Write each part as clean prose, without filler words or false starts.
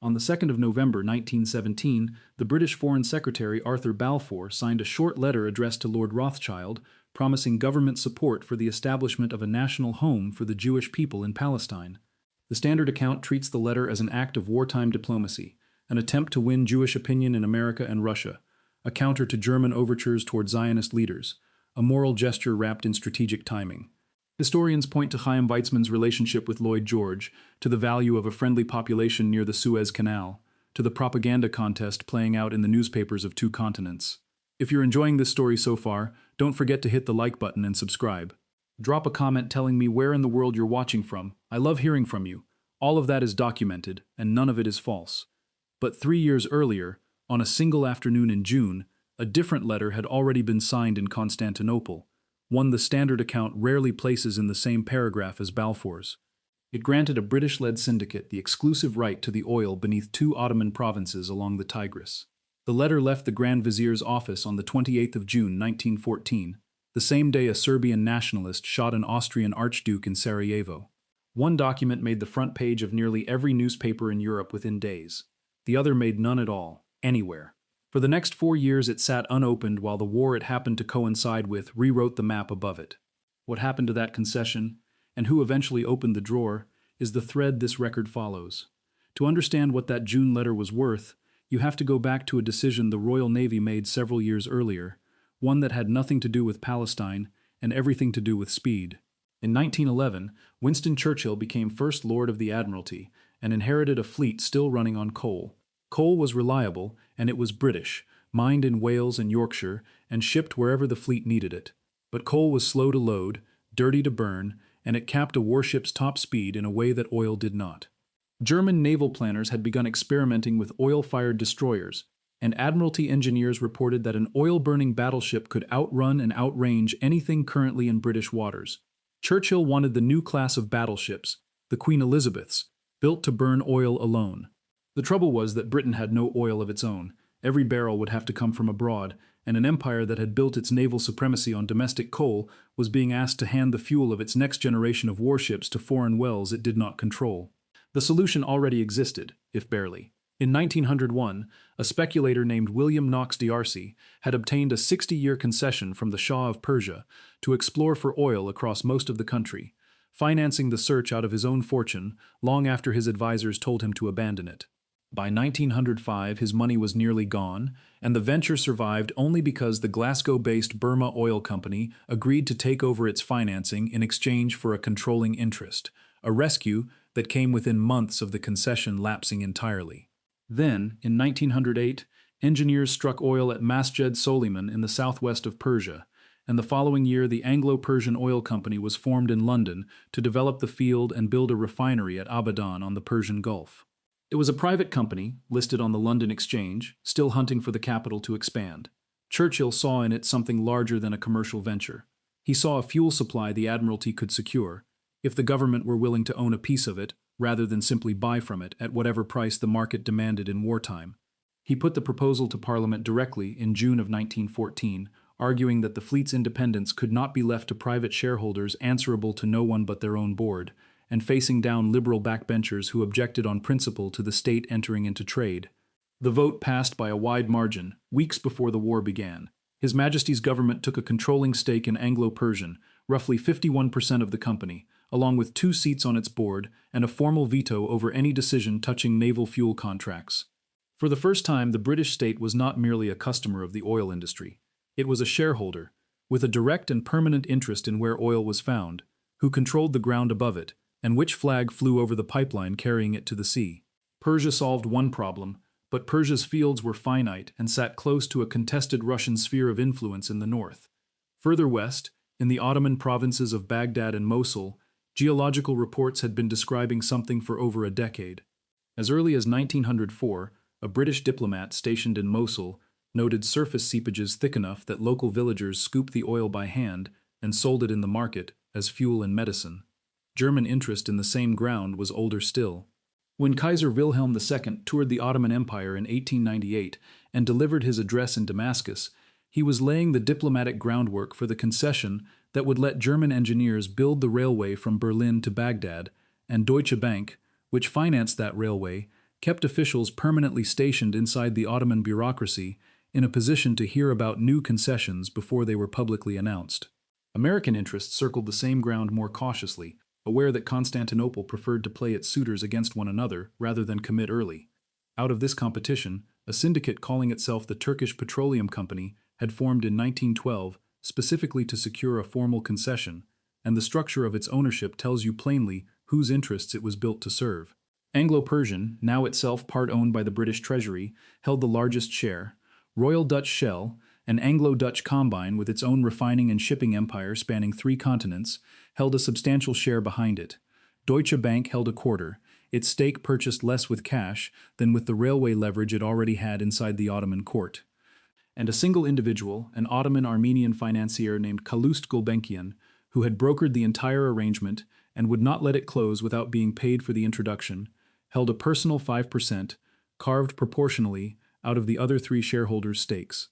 On the 2nd of November 1917, the British Foreign Secretary Arthur Balfour signed a short letter addressed to Lord Rothschild, promising government support for the establishment of a national home for the Jewish people in Palestine. The Standard account treats the letter as an act of wartime diplomacy, an attempt to win Jewish opinion in America and Russia, a counter to German overtures toward Zionist leaders, a moral gesture wrapped in strategic timing. Historians point to Chaim Weizmann's relationship with Lloyd George, to the value of a friendly population near the Suez Canal, to the propaganda contest playing out in the newspapers of two continents. If you're enjoying this story so far, don't forget to hit the like button and subscribe. Drop a comment telling me where in the world you're watching from. I love hearing from you. All of that is documented, and none of it is false. But 3 years earlier, on a single afternoon in June, a different letter had already been signed in Constantinople, one the Standard account rarely places in the same paragraph as Balfour's. It granted a British-led syndicate the exclusive right to the oil beneath 2 Ottoman provinces along the Tigris. The letter left the Grand Vizier's office on the 28th of June 1914, the same day a Serbian nationalist shot an Austrian archduke in Sarajevo. One document made the front page of nearly every newspaper in Europe within days. The other made none at all, anywhere. For the next 4 years it sat unopened while the war it happened to coincide with rewrote the map above it. What happened to that concession, and who eventually opened the drawer, is the thread this record follows. To understand what that June letter was worth, you have to go back to a decision the Royal Navy made several years earlier, one that had nothing to do with Palestine and everything to do with speed. In 1911, Winston Churchill became First Lord of the Admiralty and inherited a fleet still running on coal. Coal was reliable, and it was British, mined in Wales and Yorkshire, and shipped wherever the fleet needed it. But coal was slow to load, dirty to burn, and it capped a warship's top speed in a way that oil did not. German naval planners had begun experimenting with oil-fired destroyers, and Admiralty engineers reported that an oil-burning battleship could outrun and outrange anything currently in British waters. Churchill wanted the new class of battleships, the Queen Elizabeths, built to burn oil alone. The trouble was that Britain had no oil of its own. Every barrel would have to come from abroad, and an empire that had built its naval supremacy on domestic coal was being asked to hand the fuel of its next generation of warships to foreign wells it did not control. The solution already existed, if barely. In 1901, a speculator named William Knox D'Arcy had obtained a 60-year concession from the Shah of Persia to explore for oil across most of the country, financing the search out of his own fortune long after his advisors told him to abandon it. By 1905, his money was nearly gone, and the venture survived only because the Glasgow-based Burma Oil Company agreed to take over its financing in exchange for a controlling interest, a rescue that came within months of the concession lapsing entirely. Then, in 1908, engineers struck oil at Masjed Soliman in the southwest of Persia, and the following year the Anglo-Persian Oil Company was formed in London to develop the field and build a refinery at Abadan on the Persian Gulf. It was a private company, listed on the London Exchange, still hunting for the capital to expand. Churchill saw in it something larger than a commercial venture. He saw a fuel supply the Admiralty could secure, if the government were willing to own a piece of it, rather than simply buy from it at whatever price the market demanded in wartime. He put the proposal to Parliament directly in June of 1914, arguing that the fleet's independence could not be left to private shareholders answerable to no one but their own board, and facing down liberal backbenchers who objected on principle to the state entering into trade. The vote passed by a wide margin, weeks before the war began. His Majesty's government took a controlling stake in Anglo-Persian, roughly 51% of the company, along with 2 seats on its board and a formal veto over any decision touching naval fuel contracts. For the first time, the British state was not merely a customer of the oil industry. It was a shareholder, with a direct and permanent interest in where oil was found, who controlled the ground above it, and which flag flew over the pipeline carrying it to the sea. Persia solved one problem, but Persia's fields were finite and sat close to a contested Russian sphere of influence in the north. Further west, in the Ottoman provinces of Baghdad and Mosul, geological reports had been describing something for over a decade. As early as 1904, a British diplomat stationed in Mosul noted surface seepages thick enough that local villagers scooped the oil by hand and sold it in the market as fuel and medicine. German interest in the same ground was older still. When Kaiser Wilhelm II toured the Ottoman Empire in 1898 and delivered his address in Damascus, he was laying the diplomatic groundwork for the concession that would let German engineers build the railway from Berlin to Baghdad, and Deutsche Bank, which financed that railway, kept officials permanently stationed inside the Ottoman bureaucracy in a position to hear about new concessions before they were publicly announced. American interests circled the same ground more cautiously, aware that Constantinople preferred to play its suitors against one another rather than commit early. Out of this competition, a syndicate calling itself the Turkish Petroleum Company had formed in 1912 specifically to secure a formal concession, and the structure of its ownership tells you plainly whose interests it was built to serve. Anglo-Persian, now itself part owned by the British Treasury, held the largest share. Royal Dutch Shell, an Anglo-Dutch combine with its own refining and shipping empire spanning 3 continents, held a substantial share behind it. Deutsche Bank held a quarter, its stake purchased less with cash than with the railway leverage it already had inside the Ottoman court. And a single individual, an Ottoman-Armenian financier named Calouste Gulbenkian, who had brokered the entire arrangement and would not let it close without being paid for the introduction, held a personal 5%, carved proportionally out of the other 3 shareholders' stakes.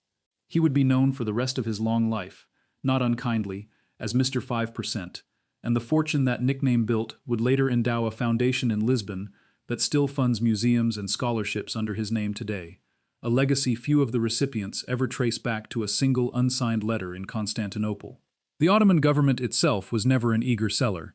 He would be known for the rest of his long life, not unkindly, as Mr. 5%, and the fortune that nickname built would later endow a foundation in Lisbon that still funds museums and scholarships under his name today, a legacy few of the recipients ever trace back to a single unsigned letter in Constantinople. The Ottoman government itself was never an eager seller.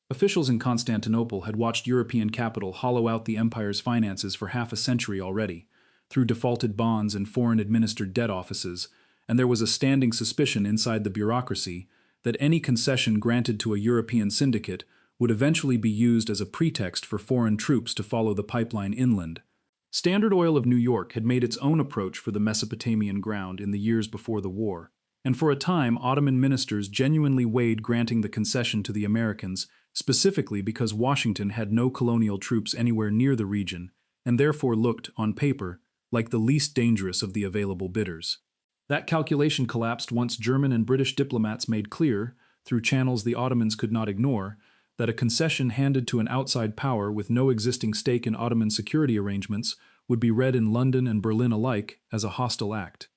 Officials in Constantinople had watched European capital hollow out the empire's finances for half a century already, through defaulted bonds and foreign-administered debt offices, and there was a standing suspicion inside the bureaucracy that any concession granted to a European syndicate would eventually be used as a pretext for foreign troops to follow the pipeline inland. Standard Oil of New York had made its own approach for the Mesopotamian ground in the years before the war, and for a time Ottoman ministers genuinely weighed granting the concession to the Americans, specifically because Washington had no colonial troops anywhere near the region, and therefore looked, on paper, like the least dangerous of the available bidders. That calculation collapsed once German and British diplomats made clear, through channels the Ottomans could not ignore, that a concession handed to an outside power with no existing stake in Ottoman security arrangements would be read in London and Berlin alike as a hostile act.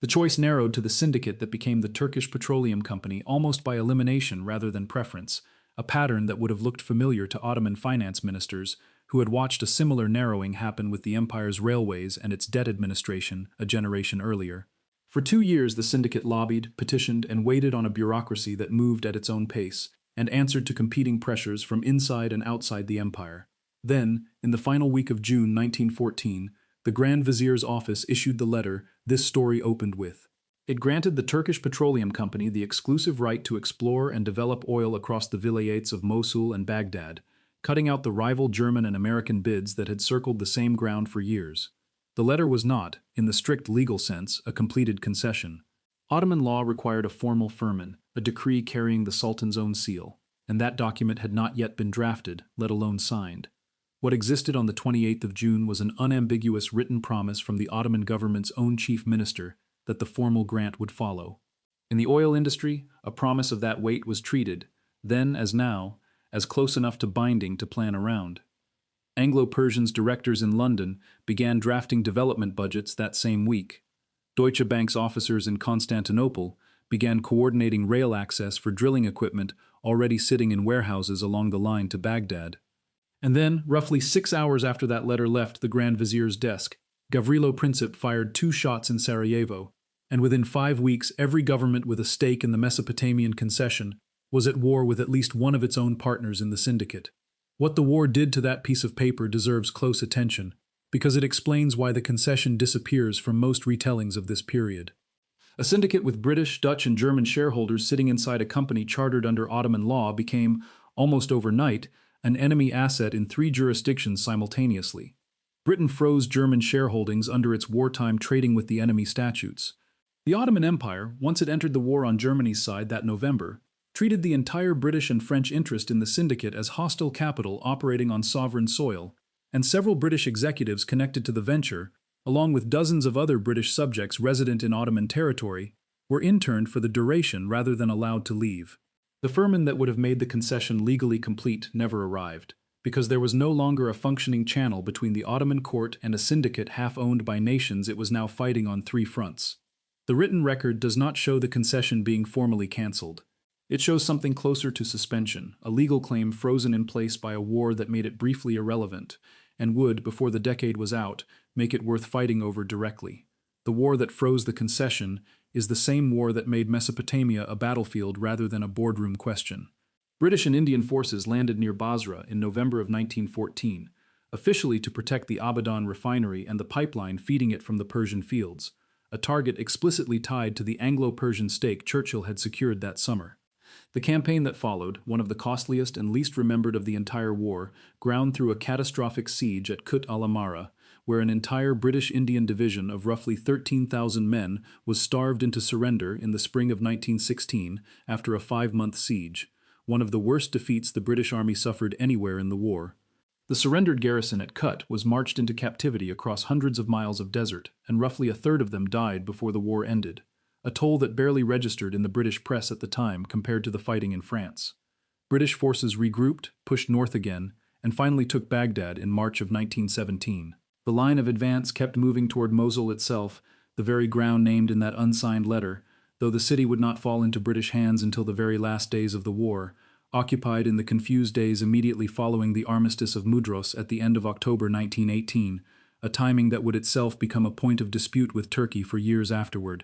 The choice narrowed to the syndicate that became the Turkish Petroleum Company almost by elimination rather than preference, a pattern that would have looked familiar to Ottoman finance ministers who had watched a similar narrowing happen with the empire's railways and its debt administration a generation earlier. For 2 years the syndicate lobbied, petitioned, and waited on a bureaucracy that moved at its own pace and answered to competing pressures from inside and outside the empire. Then, in the final week of June 1914, the Grand Vizier's office issued the letter this story opened with. It granted the Turkish Petroleum Company the exclusive right to explore and develop oil across the vilayates of Mosul and Baghdad, cutting out the rival German and American bids that had circled the same ground for years. The letter was not, in the strict legal sense, a completed concession. Ottoman law required a formal firman, a decree carrying the Sultan's own seal, and that document had not yet been drafted, let alone signed. What existed on the 28th of June was an unambiguous written promise from the Ottoman government's own chief minister that the formal grant would follow. In the oil industry, a promise of that weight was treated, then as now, as close enough to binding to plan around. Anglo-Persian's directors in London began drafting development budgets that same week. Deutsche Bank's officers in Constantinople began coordinating rail access for drilling equipment already sitting in warehouses along the line to Baghdad. And then, roughly 6 hours after that letter left the Grand Vizier's desk, Gavrilo Princip fired 2 shots in Sarajevo, and within 5 weeks every government with a stake in the Mesopotamian concession was at war with at least one of its own partners in the syndicate. What the war did to that piece of paper deserves close attention, because it explains why the concession disappears from most retellings of this period. A syndicate with British, Dutch, and German shareholders sitting inside a company chartered under Ottoman law became, almost overnight, an enemy asset in 3 jurisdictions simultaneously. Britain froze German shareholdings under its wartime trading with the enemy statutes. The Ottoman Empire, once it entered the war on Germany's side that November, treated the entire British and French interest in the syndicate as hostile capital operating on sovereign soil, and several British executives connected to the venture, along with dozens of other British subjects resident in Ottoman territory, were interned for the duration rather than allowed to leave. The firman that would have made the concession legally complete never arrived, because there was no longer a functioning channel between the Ottoman court and a syndicate half-owned by nations it was now fighting on 3 fronts. The written record does not show the concession being formally cancelled. It shows something closer to suspension, a legal claim frozen in place by a war that made it briefly irrelevant, and would, before the decade was out, make it worth fighting over directly. The war that froze the concession is the same war that made Mesopotamia a battlefield rather than a boardroom question. British and Indian forces landed near Basra in November of 1914, officially to protect the Abadan refinery and the pipeline feeding it from the Persian fields, a target explicitly tied to the Anglo-Persian stake Churchill had secured that summer. The campaign that followed, one of the costliest and least remembered of the entire war, ground through a catastrophic siege at Kut al-Amara, where an entire British-Indian division of roughly 13,000 men was starved into surrender in the spring of 1916 after a 5-month siege, one of the worst defeats the British Army suffered anywhere in the war. The surrendered garrison at Kut was marched into captivity across hundreds of miles of desert, and roughly a third of them died before the war ended, a toll that barely registered in the British press at the time compared to the fighting in France. British forces regrouped, pushed north again, and finally took Baghdad in March of 1917. The line of advance kept moving toward Mosul itself, the very ground named in that unsigned letter, though the city would not fall into British hands until the very last days of the war, occupied in the confused days immediately following the Armistice of Mudros at the end of October 1918, a timing that would itself become a point of dispute with Turkey for years afterward.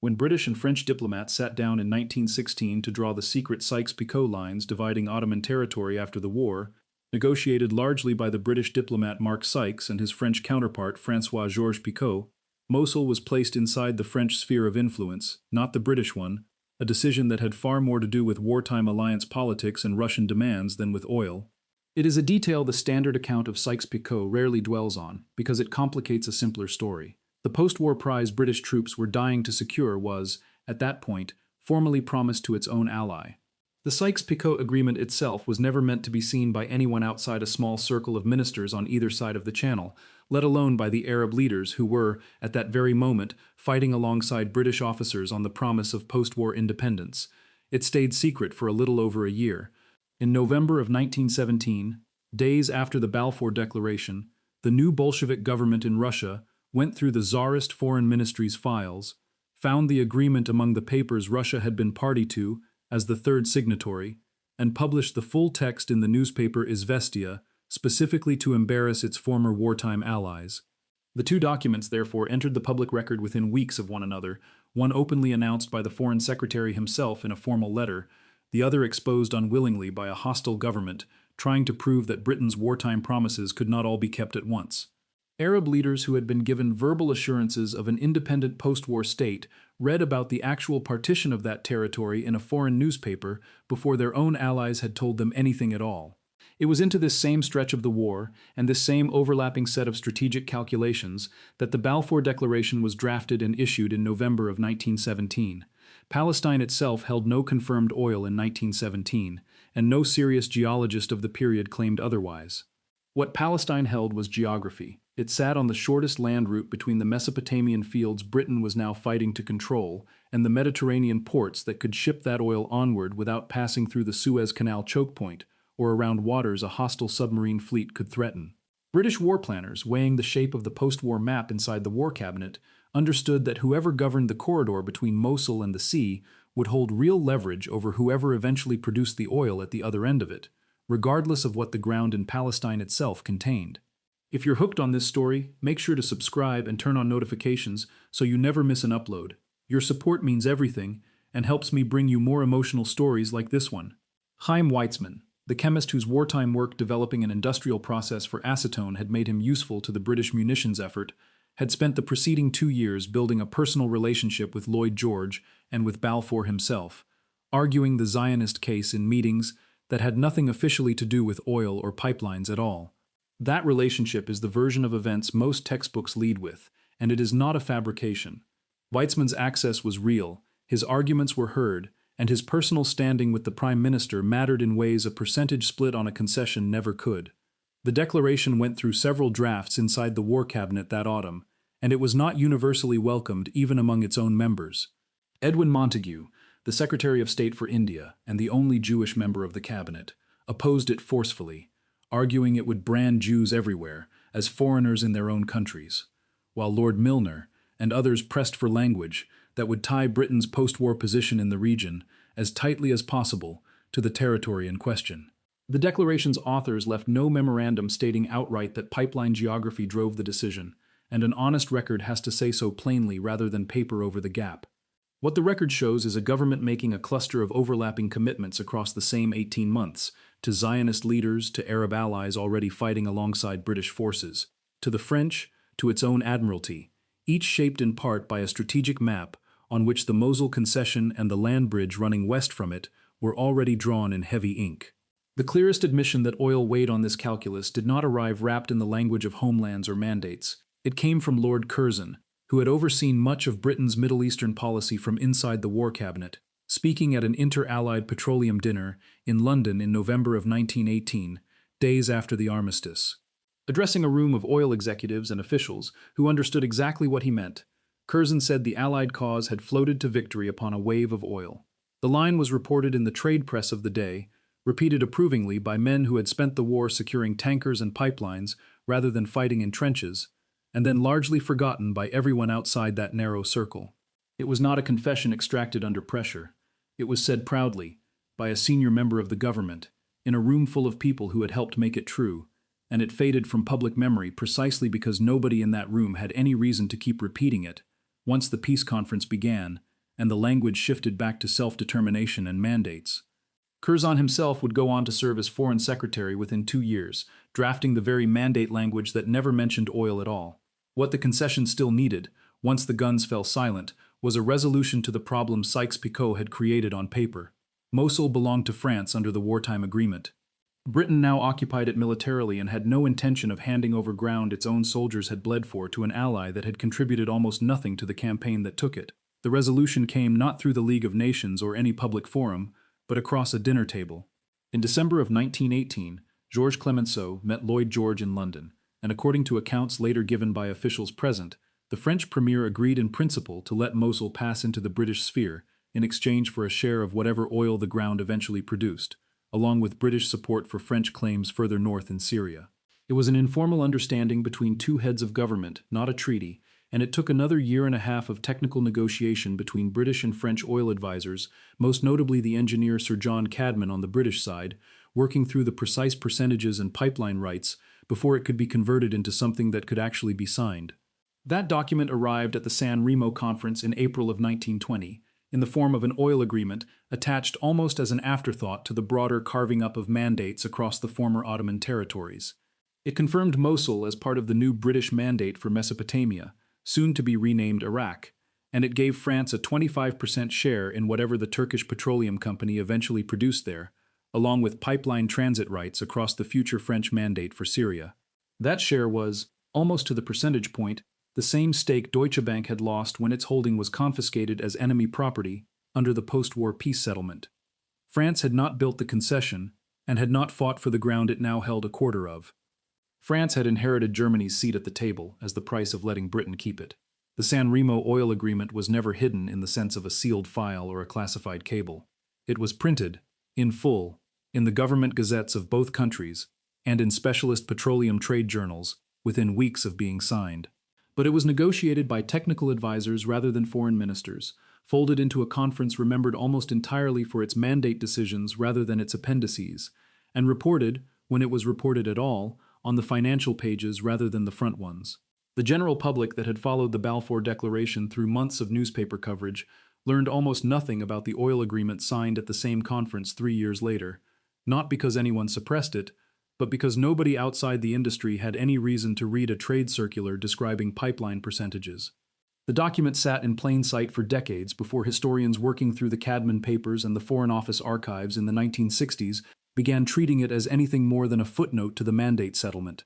When British and French diplomats sat down in 1916 to draw the secret Sykes-Picot lines dividing Ottoman territory after the war, negotiated largely by the British diplomat Mark Sykes and his French counterpart François-Georges Picot, Mosul was placed inside the French sphere of influence, not the British one, a decision that had far more to do with wartime alliance politics and Russian demands than with oil. It is a detail the standard account of Sykes-Picot rarely dwells on, because it complicates a simpler story. The post-war prize British troops were dying to secure was, at that point, formally promised to its own ally. The Sykes-Picot agreement itself was never meant to be seen by anyone outside a small circle of ministers on either side of the Channel, let alone by the Arab leaders who were, at that very moment, fighting alongside British officers on the promise of post-war independence. It stayed secret for a little over a year. In November of 1917, days after the Balfour Declaration, the new Bolshevik government in Russia went through the Tsarist Foreign Ministry's files, found the agreement among the papers Russia had been party to as the third signatory, and published the full text in the newspaper Izvestia, specifically to embarrass its former wartime allies. The two documents, therefore, entered the public record within weeks of one another, one openly announced by the Foreign Secretary himself in a formal letter, the other exposed unwillingly by a hostile government, trying to prove that Britain's wartime promises could not all be kept at once. Arab leaders who had been given verbal assurances of an independent post-war state read about the actual partition of that territory in a foreign newspaper before their own allies had told them anything at all. It was into this same stretch of the war, and this same overlapping set of strategic calculations, that the Balfour Declaration was drafted and issued in November of 1917. Palestine itself held no confirmed oil in 1917, and no serious geologist of the period claimed otherwise. What Palestine held was geography. It sat on the shortest land route between the Mesopotamian fields Britain was now fighting to control and the Mediterranean ports that could ship that oil onward without passing through the Suez Canal choke point or around waters a hostile submarine fleet could threaten. British war planners, weighing the shape of the post-war map inside the War Cabinet, understood that whoever governed the corridor between Mosul and the sea would hold real leverage over whoever eventually produced the oil at the other end of it, regardless of what the ground in Palestine itself contained. If you're hooked on this story, make sure to subscribe and turn on notifications so you never miss an upload. Your support means everything and helps me bring you more emotional stories like this one. Chaim Weizmann, the chemist whose wartime work developing an industrial process for acetone had made him useful to the British munitions effort, had spent the preceding 2 years building a personal relationship with Lloyd George and with Balfour himself, arguing the Zionist case in meetings that had nothing officially to do with oil or pipelines at all. That relationship is the version of events most textbooks lead with, and it is not a fabrication. Weizmann's access was real, his arguments were heard, and his personal standing with the Prime Minister mattered in ways a percentage split on a concession never could. The declaration went through several drafts inside the War Cabinet that autumn, and it was not universally welcomed even among its own members. Edwin Montagu, the Secretary of State for India and the only Jewish member of the cabinet, opposed it forcefully, arguing it would brand Jews everywhere as foreigners in their own countries, while Lord Milner and others pressed for language that would tie Britain's post-war position in the region as tightly as possible to the territory in question. The declaration's authors left no memorandum stating outright that pipeline geography drove the decision, and an honest record has to say so plainly rather than paper over the gap. What the record shows is a government making a cluster of overlapping commitments across the same 18 months, to Zionist leaders, to Arab allies already fighting alongside British forces, to the French, to its own admiralty, each shaped in part by a strategic map on which the Mosul concession and the land bridge running west from it were already drawn in heavy ink. The clearest admission that oil weighed on this calculus did not arrive wrapped in the language of homelands or mandates. It came from Lord Curzon, who had overseen much of Britain's Middle Eastern policy from inside the War Cabinet, speaking at an inter-allied petroleum dinner in London in November of 1918, days after the armistice. Addressing a room of oil executives and officials who understood exactly what he meant, Curzon said the Allied cause had floated to victory upon a wave of oil. The line was reported in the trade press of the day, repeated approvingly by men who had spent the war securing tankers and pipelines rather than fighting in trenches, and then largely forgotten by everyone outside that narrow circle. It was not a confession extracted under pressure. It was said proudly, by a senior member of the government, in a room full of people who had helped make it true, and it faded from public memory precisely because nobody in that room had any reason to keep repeating it once the peace conference began and the language shifted back to self-determination and mandates. Curzon himself would go on to serve as Foreign Secretary within 2 years, drafting the very mandate language that never mentioned oil at all. What the concession still needed, once the guns fell silent, was a resolution to the problem Sykes-Picot had created on paper. Mosul belonged to France under the wartime agreement. Britain now occupied it militarily and had no intention of handing over ground its own soldiers had bled for to an ally that had contributed almost nothing to the campaign that took it. The resolution came not through the League of Nations or any public forum, but across a dinner table. In December of 1918, Georges Clemenceau met Lloyd George in London, and according to accounts later given by officials present, the French premier agreed in principle to let Mosul pass into the British sphere in exchange for a share of whatever oil the ground eventually produced, along with British support for French claims further north in Syria. It was an informal understanding between two heads of government, not a treaty, and it took another year and a half of technical negotiation between British and French oil advisors, most notably the engineer Sir John Cadman on the British side, working through the precise percentages and pipeline rights before it could be converted into something that could actually be signed. That document arrived at the San Remo conference in April of 1920, in the form of an oil agreement attached almost as an afterthought to the broader carving up of mandates across the former Ottoman territories. It confirmed Mosul as part of the new British mandate for Mesopotamia, soon to be renamed Iraq, and it gave France a 25% share in whatever the Turkish Petroleum Company eventually produced there, along with pipeline transit rights across the future French mandate for Syria. That share was, almost to the percentage point, the same stake Deutsche Bank had lost when its holding was confiscated as enemy property under the post-war peace settlement. France had not built the concession and had not fought for the ground it now held a quarter of. France had inherited Germany's seat at the table as the price of letting Britain keep it. The San Remo oil agreement was never hidden in the sense of a sealed file or a classified cable. It was printed, in full, in the government gazettes of both countries and in specialist petroleum trade journals within weeks of being signed. But it was negotiated by technical advisors rather than foreign ministers, folded into a conference remembered almost entirely for its mandate decisions rather than its appendices, and reported, when it was reported at all, on the financial pages rather than the front ones. The general public that had followed the Balfour Declaration through months of newspaper coverage learned almost nothing about the oil agreement signed at the same conference 3 years later, not because anyone suppressed it, but because nobody outside the industry had any reason to read a trade circular describing pipeline percentages. The document sat in plain sight for decades before historians working through the Cadman papers and the Foreign Office archives in the 1960s began treating it as anything more than a footnote to the mandate settlement.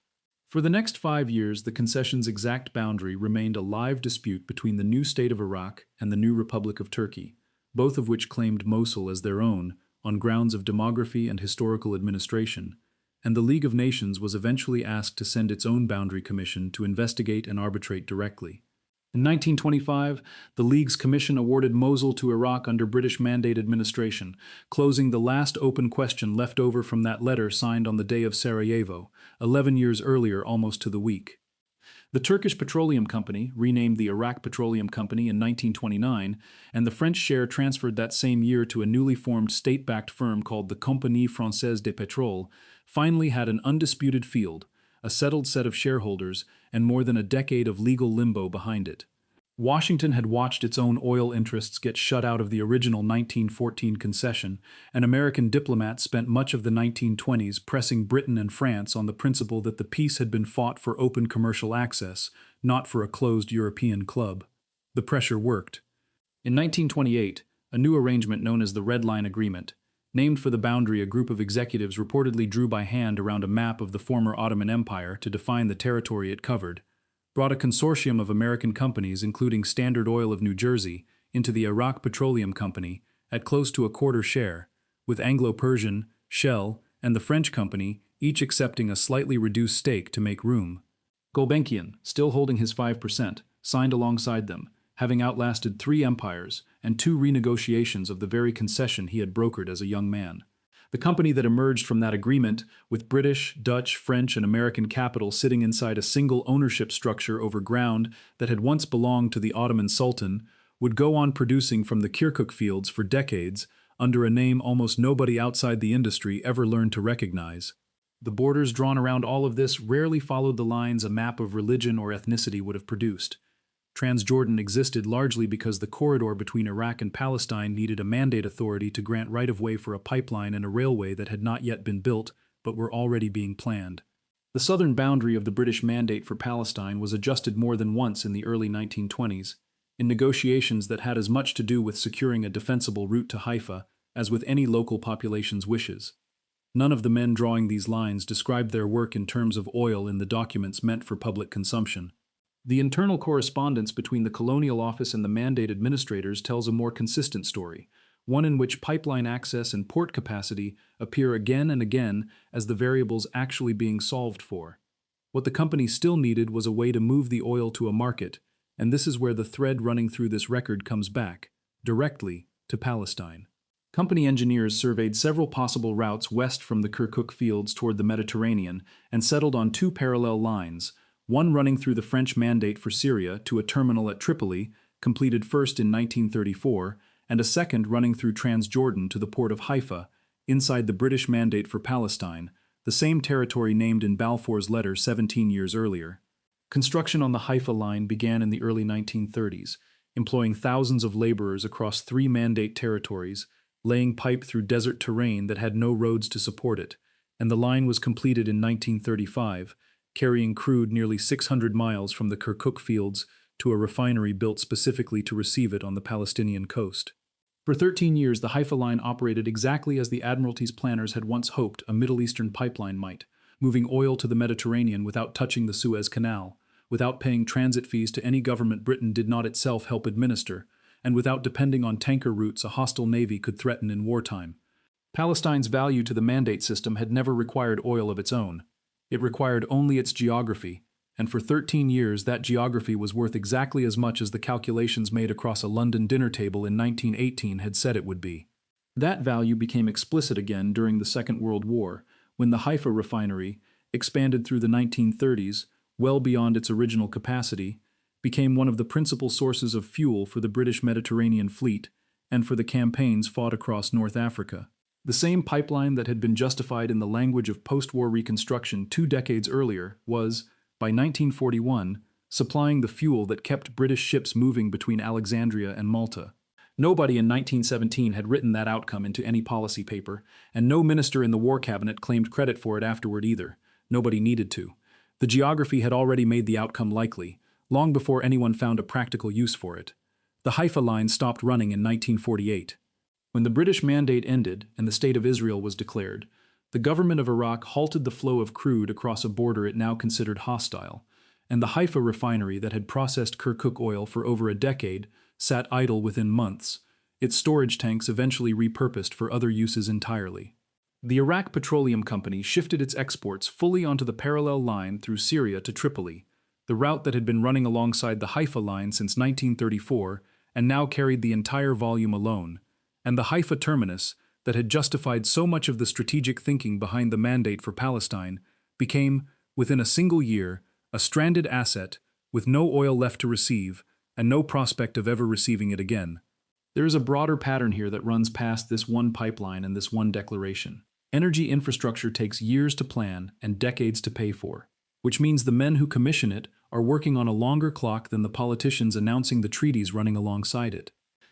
For the next 5 years, the concession's exact boundary remained a live dispute between the new state of Iraq and the new Republic of Turkey, both of which claimed Mosul as their own on grounds of demography and historical administration, and the League of Nations was eventually asked to send its own boundary commission to investigate and arbitrate directly. In 1925, the League's commission awarded Mosul to Iraq under British Mandate administration, closing the last open question left over from that letter signed on the day of Sarajevo, 11 years earlier almost to the week. The Turkish Petroleum Company, renamed the Iraq Petroleum Company in 1929, and the French share transferred that same year to a newly formed state-backed firm called the Compagnie Française de Pétrole, finally had an undisputed field, a settled set of shareholders, and more than a decade of legal limbo behind it. Washington had watched its own oil interests get shut out of the original 1914 concession, and American diplomats spent much of the 1920s pressing Britain and France on the principle that the peace had been fought for open commercial access, not for a closed European club. The pressure worked. In 1928, a new arrangement known as the Red Line Agreement, named for the boundary a group of executives reportedly drew by hand around a map of the former Ottoman Empire to define the territory it covered, brought a consortium of American companies, including Standard Oil of New Jersey, into the Iraq Petroleum Company at close to a quarter share, with Anglo-Persian, Shell, and the French company each accepting a slightly reduced stake to make room. Gulbenkian, still holding his 5%, signed alongside them, having outlasted 3 empires and 2 renegotiations of the very concession he had brokered as a young man. The company that emerged from that agreement, with British, Dutch, French, and American capital sitting inside a single ownership structure over ground that had once belonged to the Ottoman Sultan, would go on producing from the Kirkuk fields for decades under a name almost nobody outside the industry ever learned to recognize. The borders drawn around all of this rarely followed the lines a map of religion or ethnicity would have produced. Transjordan existed largely because the corridor between Iraq and Palestine needed a mandate authority to grant right-of-way for a pipeline and a railway that had not yet been built, but were already being planned. The southern boundary of the British mandate for Palestine was adjusted more than once in the early 1920s, in negotiations that had as much to do with securing a defensible route to Haifa as with any local population's wishes. None of the men drawing these lines described their work in terms of oil in the documents meant for public consumption. The internal correspondence between the Colonial Office and the mandate administrators tells a more consistent story, one in which pipeline access and port capacity appear again and again as the variables actually being solved for. What the company still needed was a way to move the oil to a market, and this is where the thread running through this record comes back, directly, to Palestine. Company engineers surveyed several possible routes west from the Kirkuk fields toward the Mediterranean and settled on 2 parallel lines, one running through the French mandate for Syria to a terminal at Tripoli, completed first in 1934, and a second running through Transjordan to the port of Haifa, inside the British mandate for Palestine, the same territory named in Balfour's letter 17 years earlier. Construction on the Haifa line began in the early 1930s, employing thousands of laborers across 3 mandate territories, laying pipe through desert terrain that had no roads to support it, and the line was completed in 1935, carrying crude nearly 600 miles from the Kirkuk fields to a refinery built specifically to receive it on the Palestinian coast. For 13 years, the Haifa line operated exactly as the Admiralty's planners had once hoped a Middle Eastern pipeline might, moving oil to the Mediterranean without touching the Suez Canal, without paying transit fees to any government Britain did not itself help administer, and without depending on tanker routes a hostile navy could threaten in wartime. Palestine's value to the mandate system had never required oil of its own. It required only its geography, and for 13 years that geography was worth exactly as much as the calculations made across a London dinner table in 1918 had said it would be. That value became explicit again during the Second World War, when the Haifa refinery, expanded through the 1930s, well beyond its original capacity, became one of the principal sources of fuel for the British Mediterranean fleet and for the campaigns fought across North Africa. The same pipeline that had been justified in the language of post-war reconstruction 2 decades earlier was, by 1941, supplying the fuel that kept British ships moving between Alexandria and Malta. Nobody in 1917 had written that outcome into any policy paper, and no minister in the War Cabinet claimed credit for it afterward either. Nobody needed to. The geography had already made the outcome likely, long before anyone found a practical use for it. The Haifa line stopped running in 1948. When the British mandate ended and the State of Israel was declared, the government of Iraq halted the flow of crude across a border it now considered hostile, and the Haifa refinery that had processed Kirkuk oil for over a decade sat idle within months, its storage tanks eventually repurposed for other uses entirely. The Iraq Petroleum Company shifted its exports fully onto the parallel line through Syria to Tripoli, the route that had been running alongside the Haifa line since 1934 and now carried the entire volume alone, and the Haifa terminus, that had justified so much of the strategic thinking behind the mandate for Palestine, became, within a single year, a stranded asset with no oil left to receive, and no prospect of ever receiving it again. There is a broader pattern here that runs past this one pipeline and this one declaration. Energy infrastructure takes years to plan and decades to pay for, which means the men who commission it are working on a longer clock than the politicians announcing the treaties running alongside it.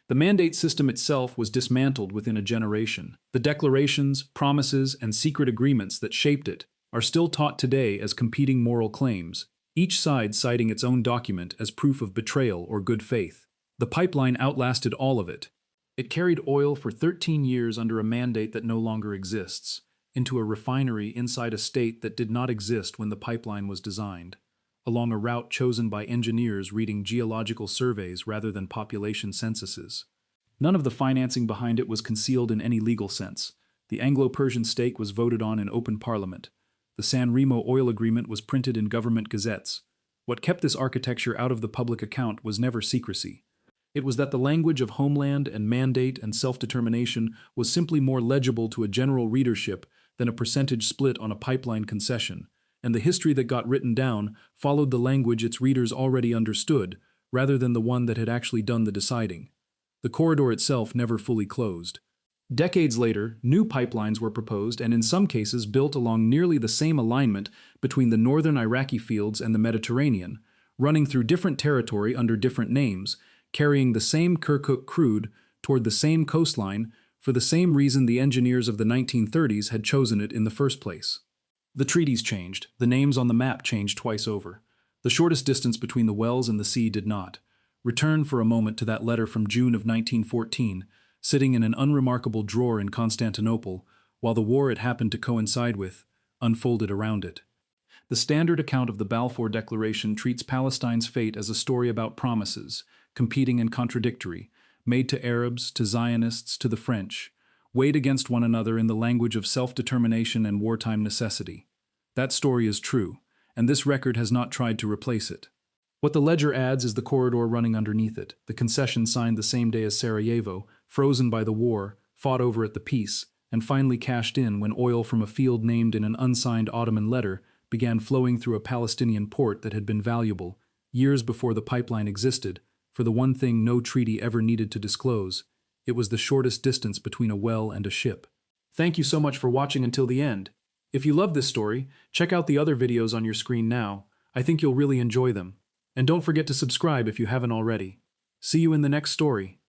The mandate system itself was dismantled within a generation. The declarations, promises, and secret agreements that shaped it are still taught today as competing moral claims, each side citing its own document as proof of betrayal or good faith. The pipeline outlasted all of it. It carried oil for 13 years under a mandate that no longer exists, into a refinery inside a state that did not exist when the pipeline was designed, along a route chosen by engineers reading geological surveys rather than population censuses. None of the financing behind it was concealed in any legal sense. The Anglo-Persian stake was voted on in open parliament. The San Remo oil agreement was printed in government gazettes. What kept this architecture out of the public account was never secrecy. It was that the language of homeland and mandate and self-determination was simply more legible to a general readership than a percentage split on a pipeline concession, and the history that got written down followed the language its readers already understood, rather than the one that had actually done the deciding. The corridor itself never fully closed. Decades later, new pipelines were proposed and in some cases built along nearly the same alignment between the northern Iraqi fields and the Mediterranean, running through different territory under different names, carrying the same Kirkuk crude toward the same coastline for the same reason the engineers of the 1930s had chosen it in the first place. The treaties changed, the names on the map changed twice over. The shortest distance between the wells and the sea did not. Return for a moment to that letter from June of 1914, sitting in an unremarkable drawer in Constantinople, while the war it happened to coincide with unfolded around it. The standard account of the Balfour Declaration treats Palestine's fate as a story about promises, competing and contradictory, made to Arabs, to Zionists, to the French, weighed against one another in the language of self-determination and wartime necessity. That story is true, and this record has not tried to replace it. What the ledger adds is the corridor running underneath it, the concession signed the same day as Sarajevo, frozen by the war, fought over at the peace, and finally cashed in when oil from a field named in an unsigned Ottoman letter began flowing through a Palestinian port that had been valuable, years before the pipeline existed, for the one thing no treaty ever needed to disclose. It was the shortest distance between a well and a ship. Thank you so much for watching until the end. If you love this story, check out the other videos on your screen now. I think you'll really enjoy them. And don't forget to subscribe if you haven't already. See you in the next story.